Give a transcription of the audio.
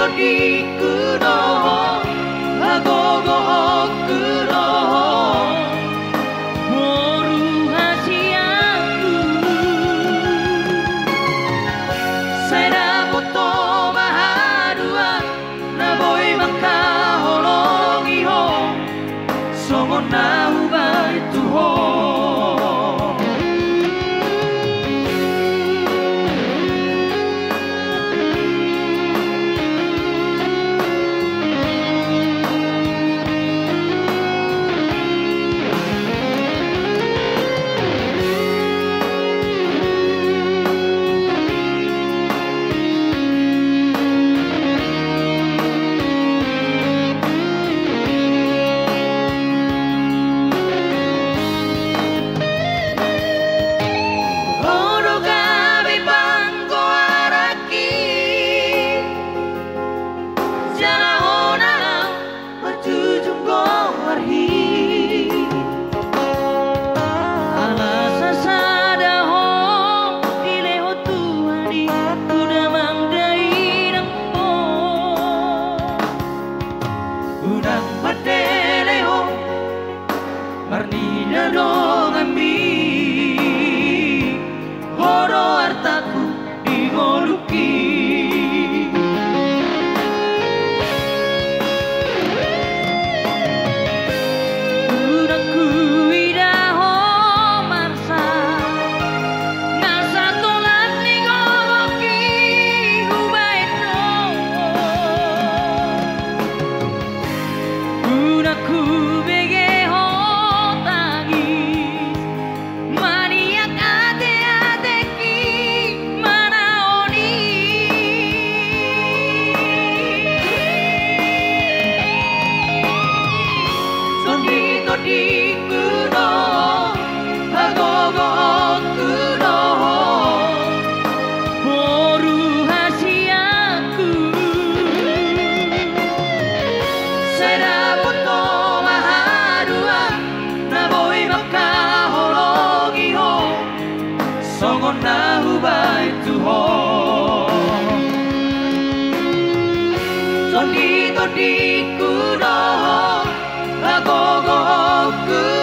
陸の午後黒모루 하시아쿠 사이라모토 마하루아 나보이 마카호롱이호 소모나우바이투호 Marnina dong ami horo artaku digoluki udaku idaho marsa nasa tolat nigoboki hubaitno udaku陸の午後黒モルハシアクサイラボトマハルアナボイマカホロギホソゴナウバイトホソニト陸の午後黒